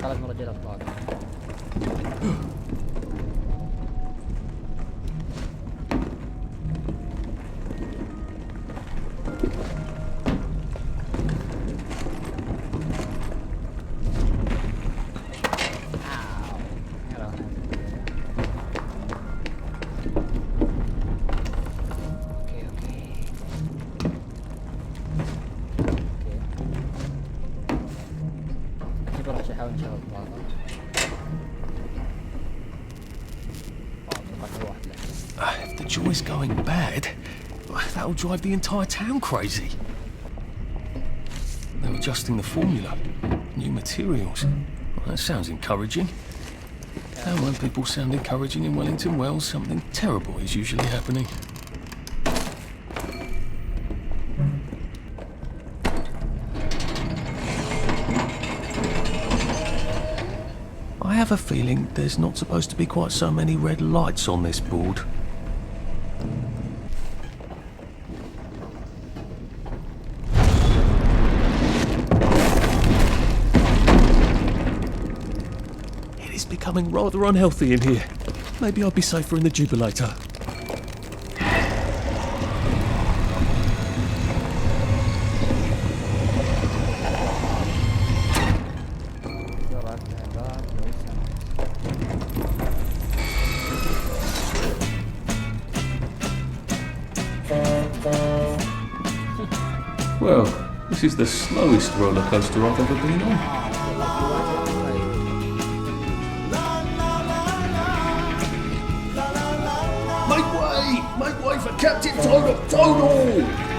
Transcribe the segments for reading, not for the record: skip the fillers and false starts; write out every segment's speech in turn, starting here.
لازم ارجع الطاقة. If the joy's going bad, that'll drive the entire town crazy. They're adjusting the formula. New materials. Well, that sounds encouraging. And when people sound encouraging in Wellington Wells, something terrible is usually happening. I have a feeling there's not supposed to be quite so many red lights on this board. It is becoming rather unhealthy in here. Maybe I'll be safer in the Jubilator. Well, this is the slowest roller coaster I've ever been on. Make way! Make way for Captain Total!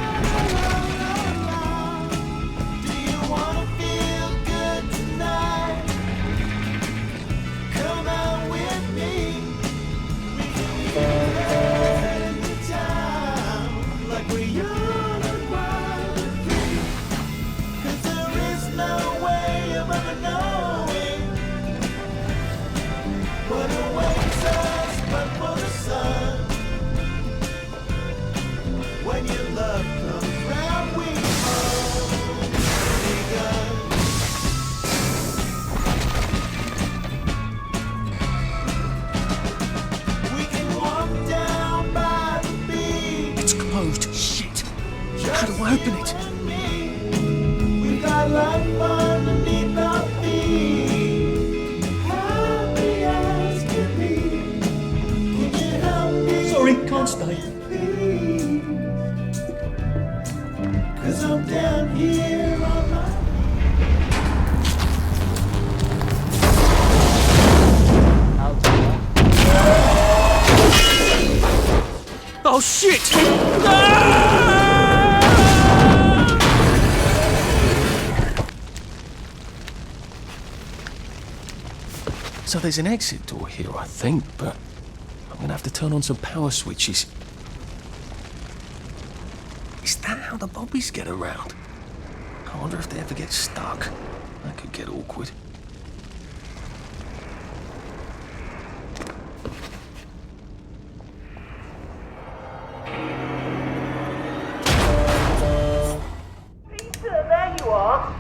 Shit! How do I open it? We've got life underneath our feet. Happy as can be. Can you help me? Sorry, can't stay. 'Cause I'm down here on my Oh shit! So there's an exit door here, I think, but I'm gonna have to turn on some power switches. Is that how the bobbies get around? I wonder if they ever get stuck. That could get awkward.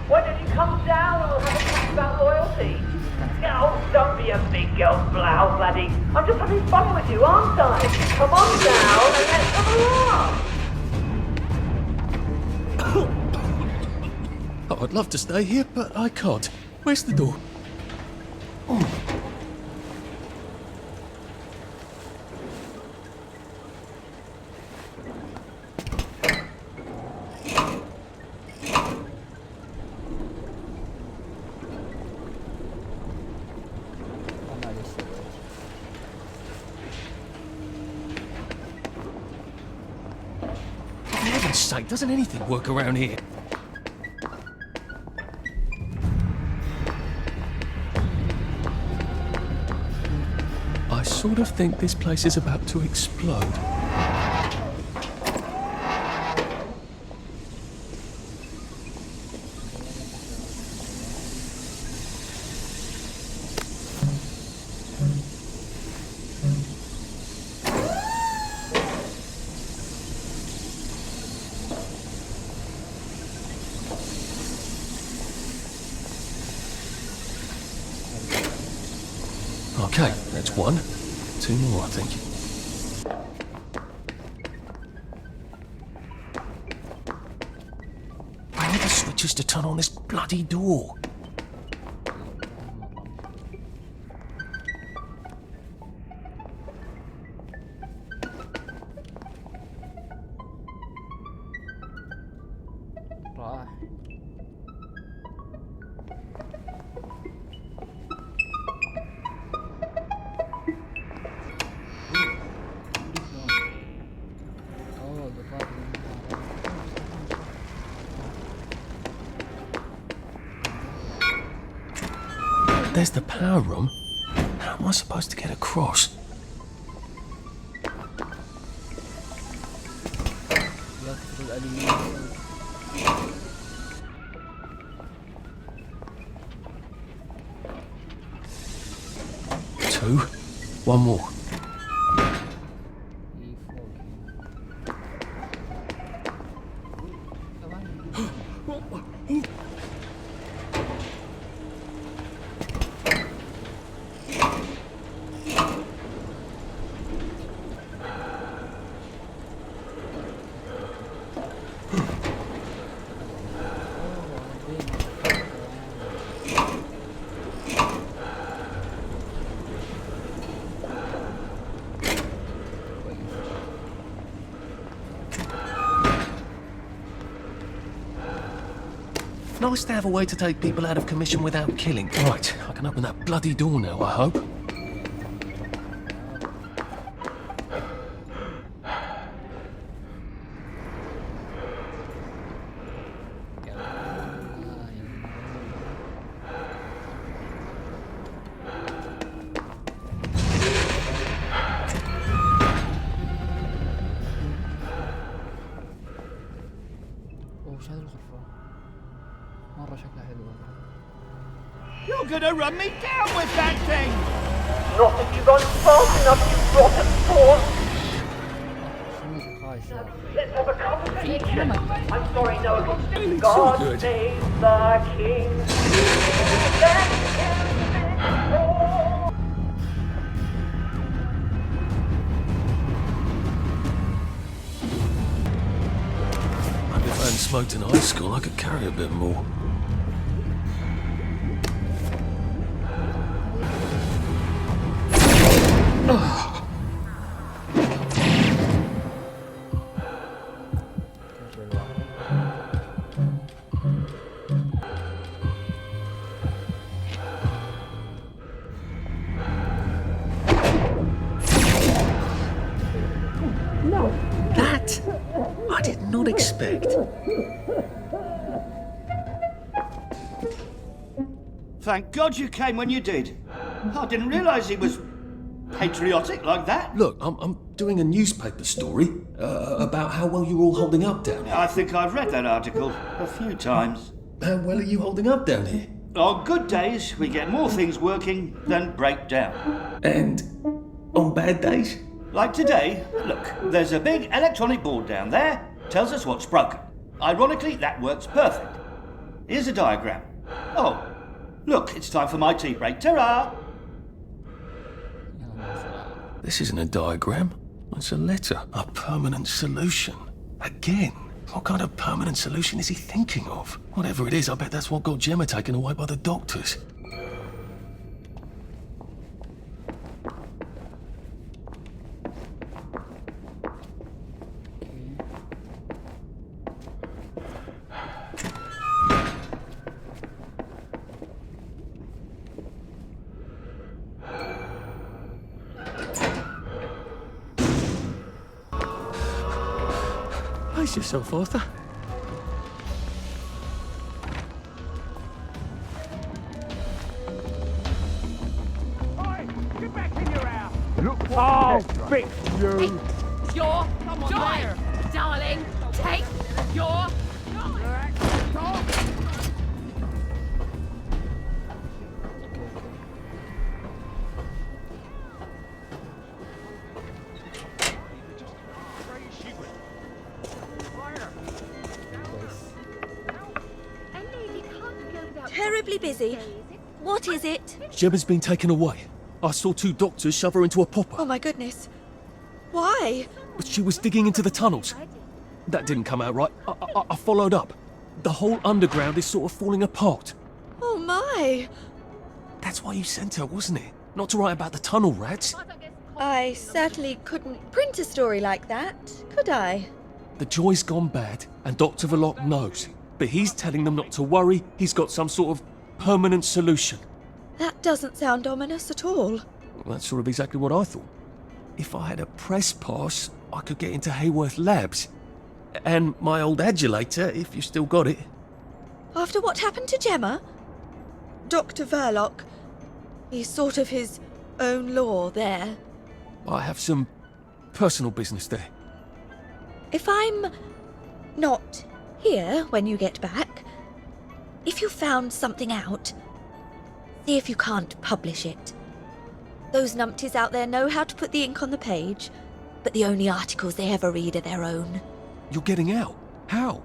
Why don't you come down and we'll have a chat about loyalty? Oh, don't be a big girl blouse, laddie. I'm just having fun with you, aren't I? Come on down and let's have a laugh. Oh, I'd love to stay here, but I can't. Where's the door? Oh. For heaven's sake, doesn't anything work around here? I sort of think this place is about to explode. Okay, that's one. Two more, I think. Where are the switches to turn on this bloody door? راح There's the power room. How am I supposed to get across? يكسر الألمنيوم. Two. One more. Nice to have a way to take people out of commission without killing. Right, I can open that bloody door now, I hope. وش هذه الغرفة؟ مرة شكلها حلو. You're gonna run me down with that thing! Not if you run fast enough, you rotten pawn! شنو خايسة؟ Let's have a conversation. كلمة. I'm sorry, no. Really too God good. save the king. Let him fall. Maybe if I hadn't smoked in high school, I could carry a bit more. That I did not expect. Thank God you came when you did. I didn't realise he was patriotic like that. Look, I'm doing a newspaper story about how well you're all holding up down here. I think I've read that article a few times. How well are you holding up down here? On good days, we get more things working than break down. And on bad days? Like today, look, there's a big electronic board down there, tells us what's broken. Ironically, that works perfect. Here's a diagram. Oh, look, it's time for my tea break. Ta-ra! This isn't a diagram. It's a letter. A permanent solution. Again. What kind of permanent solution is he thinking of? Whatever it is, I bet that's what got Gemma taken away by the doctors. Pace yourself, Arthur. Get back in your house! Look, I'll fix you! Your joy, darling. Take your Terribly busy. What is it? Gemma's been taken away. I saw two doctors shove her into a popper. Oh my goodness. Why? But she was digging into the tunnels. That didn't come out right. I followed up. The whole underground is sort of falling apart. Oh my. That's why you sent her, wasn't it? Not to write about the tunnel rats. I certainly couldn't print a story like that, could I? The joy's gone bad, and Dr. Verloc knows. But he's telling them not to worry. He's got some sort of permanent solution. That doesn't sound ominous at all. Well, that's sort of exactly what I thought. If I had a press pass, I could get into Hayworth Labs. And my old adulator, if you still got it. After what happened to Gemma? Dr. Verloc, he's sort of his own law there. I have some personal business there. If I'm not here when you get back, if you found something out, see if you can't publish it. Those numpties out there know how to put the ink on the page, but the only articles they ever read are their own. You're getting out? How?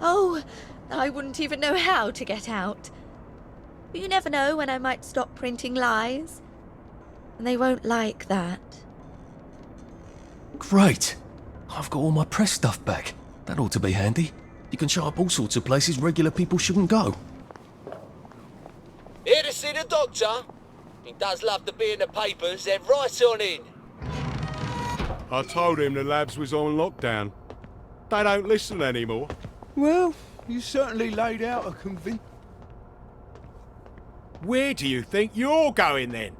Oh, I wouldn't even know how to get out. But you never know when I might stop printing lies. And they won't like that. Great. I've got all my press stuff back. That ought to be handy. You can show up all sorts of places regular people shouldn't go. Here to see the doctor? He does love to be in the papers. They're right on in. I told him the labs was on lockdown. They don't listen anymore. Well, you certainly laid out a convincing... Where do you think you're going then?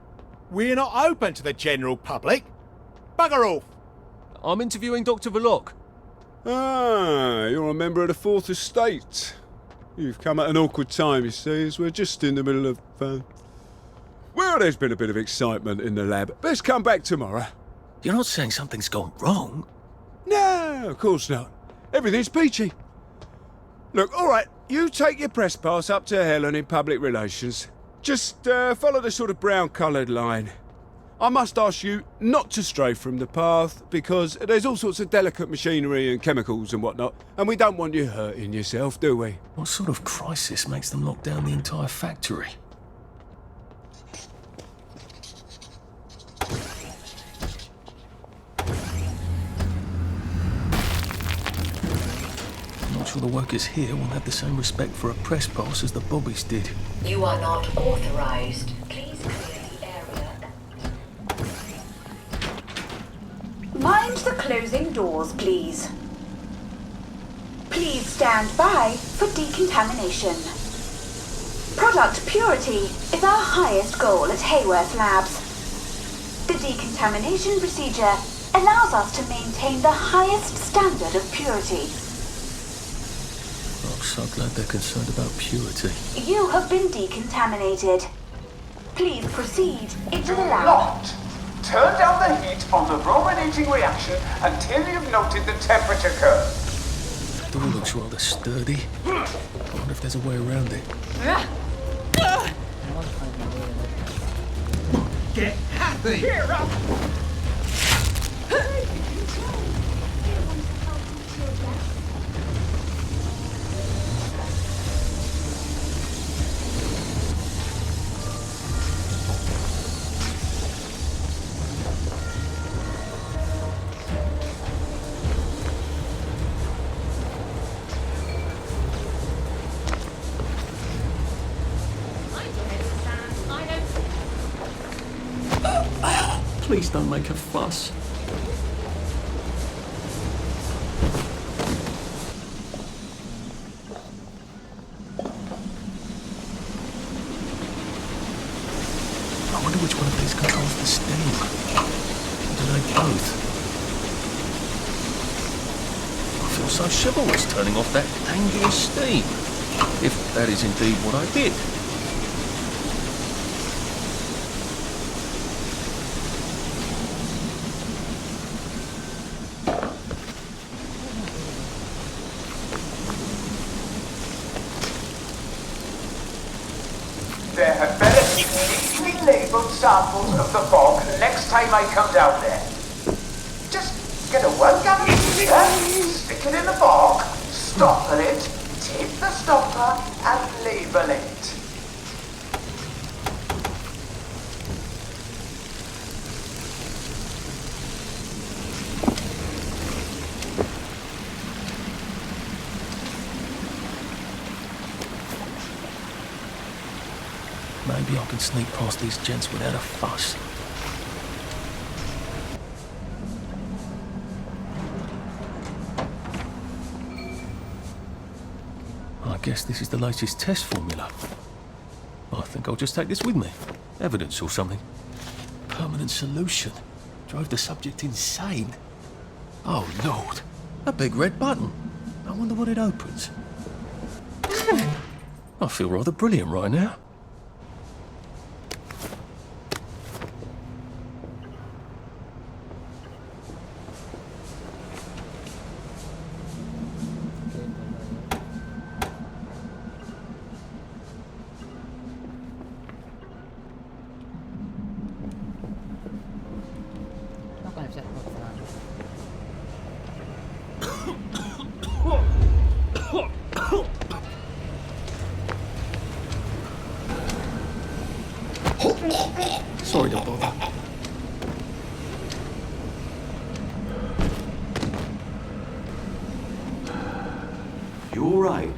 We're not open to the general public. Bugger off. I'm interviewing Dr. Verloc. Ah, you're a member of the Fourth Estate. You've come at an awkward time, you see, as we're just in the middle of... Well, there's been a bit of excitement in the lab. Best come back tomorrow. You're not saying something's gone wrong? No, of course not. Everything's peachy. Look, all right, you take your press pass up to Helen in public relations. Just follow the sort of brown-coloured line. I must ask you not to stray from the path, because there's all sorts of delicate machinery and chemicals and whatnot, and we don't want you hurting yourself, do we? What sort of crisis makes them lock down the entire factory? I'm not sure the workers here will have the same respect for a press pass as the bobbies did. You are not authorized. Please clear the area. Mind the closing doors, please. Please stand by for decontamination. Product purity is our highest goal at Hayworth Labs. The decontamination procedure allows us to maintain the highest standard of purity. I'm so glad they're concerned about purity. You have been decontaminated. Please proceed into the lab. Locked. Turn down the heat on the brominating reaction until you've noted the temperature curve. The door looks rather sturdy. I wonder if there's a way around it. Get happy! Here up! Please don't make a fuss. I wonder which one of these controls the steam. Or do they both? I feel so chivalrous turning off that dangerous steam. If that is indeed what I did. There had better be neatly labelled samples of the fog next time I come down there. Just get a 1 gallon meter, stick it in the fog, stopper it, take the stopper and label it. Maybe I can sneak past these gents without a fuss. I guess this is the latest test formula. I think I'll just take this with me. Evidence or something. Permanent solution. Drove the subject insane. Oh, Lord. A big red button. I wonder what it opens. I feel rather brilliant right now. Sorry to bother. You all right?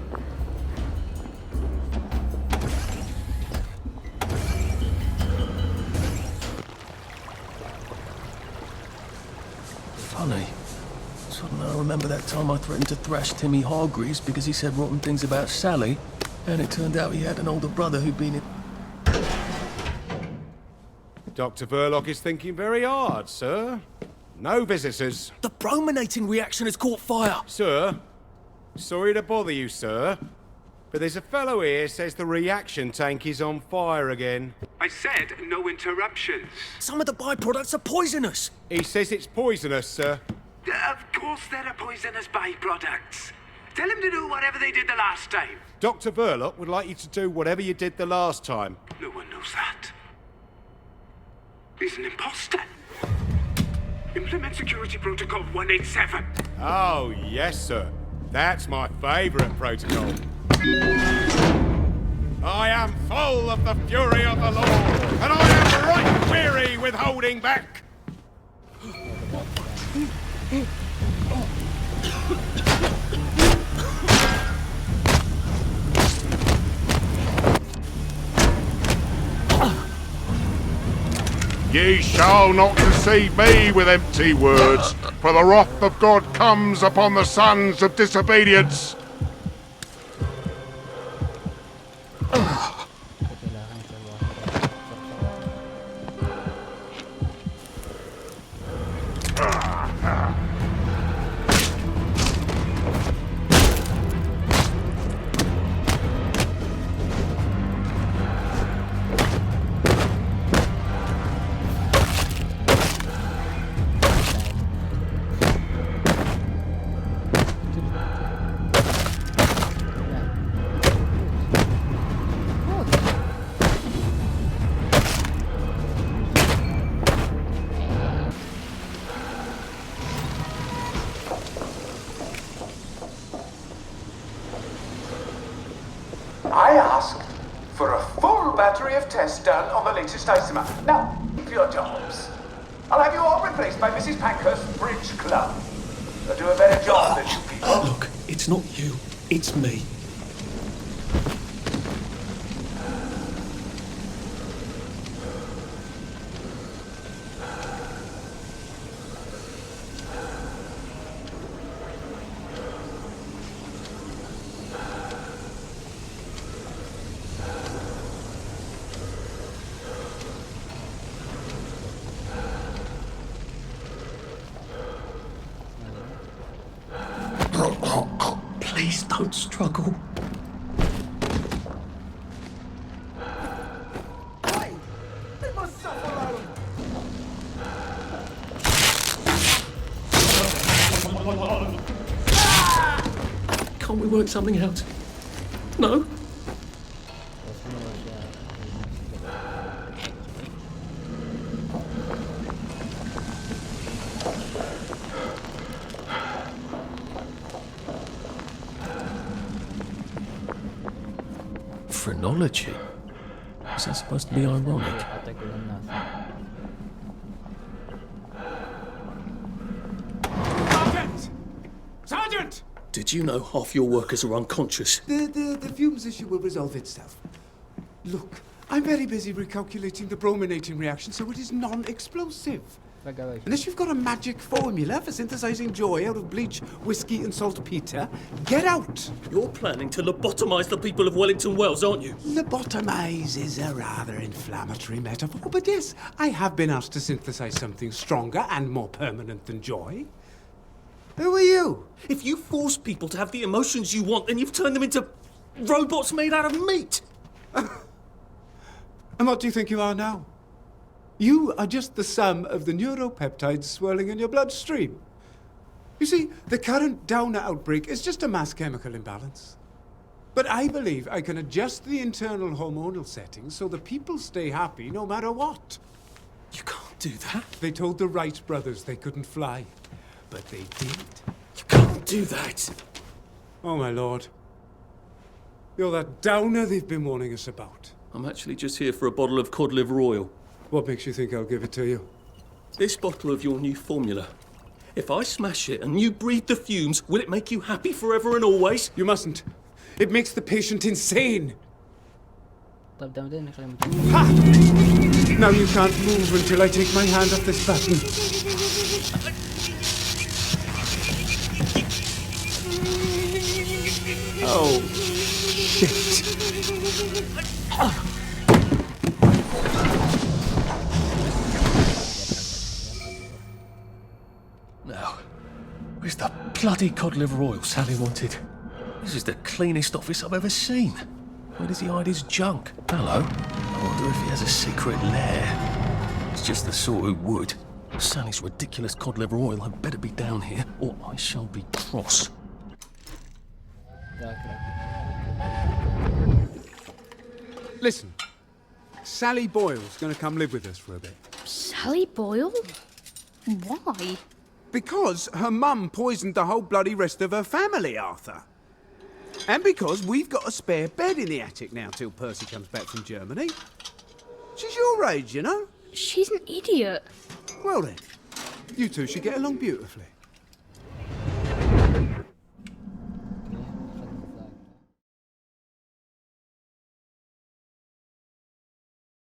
Funny. Suddenly I remember that time I threatened to thrash Timmy Hargreaves because he said rotten things about Sally, and it turned out he had an older brother who'd been in... Dr. Verloc is thinking very hard, sir. No visitors. The brominating reaction has caught fire! Sir, sorry to bother you, sir, but there's a fellow here says the reaction tank is on fire again. I said no interruptions. Some of the byproducts are poisonous! He says it's poisonous, sir. Of course there are poisonous byproducts. Tell him to do whatever they did the last time. Dr. Verloc would like you to do whatever you did the last time. No one knows that. He's an imposter. Implement Security Protocol 187. Oh, yes, sir. That's my favourite protocol. I am full of the fury of the law, and I am right weary with holding back. Ye shall not deceive me with empty words, for the wrath of God comes upon the sons of disobedience. I asked for a full battery of tests done on the latest isomer. Now, keep your jobs. I'll have you all replaced by Mrs. Pankhurst's Bridge Club. They'll do a better job than you people. Look, it's not you, it's me. Please don't struggle. They must suffer alone. Can't we work something out? No? Phrenology? Is that supposed to be ironic? Sergeant! Sergeant! Did you know half your workers are unconscious? The fumes issue will resolve itself. Look, I'm very busy recalculating the brominating reaction so it is non-explosive. Unless you've got a magic formula for synthesizing joy out of bleach, whiskey and saltpeter, get out! You're planning to lobotomise the people of Wellington Wells, aren't you? Lobotomize is a rather inflammatory metaphor, but yes, I have been asked to synthesize something stronger and more permanent than joy. Who are you? If you force people to have the emotions you want, then you've turned them into robots made out of meat. And what do you think you are now? You are just the sum of the neuropeptides swirling in your bloodstream. You see, the current Downer outbreak is just a mass chemical imbalance. But I believe I can adjust the internal hormonal settings so the people stay happy no matter what. You can't do that. They told the Wright brothers they couldn't fly, but they did. You can't do that. Oh, my lord. You're that Downer they've been warning us about. I'm actually just here for a bottle of cod liver oil. What makes you think I'll give it to you? This bottle of your new formula. If I smash it and you breathe the fumes, will it make you happy forever and always? You mustn't. It makes the patient insane. طيب ده مدينة خلينا Ha! Now you can't move until I take my hand off this button. Oh, shit. Now, where's the bloody cod liver oil Sally wanted? This is the cleanest office I've ever seen. Where does he hide his junk? Hello? I wonder if he has a secret lair. It's just the sort who would. Sally's ridiculous cod liver oil had better be down here, or I shall be cross. Listen, Sally Boyle's going to come live with us for a bit. Sally Boyle? Why? Because her mum poisoned the whole bloody rest of her family, Arthur. And because we've got a spare bed in the attic now till Percy comes back from Germany. She's your age, you know. She's an idiot. Well then, you two should get along beautifully.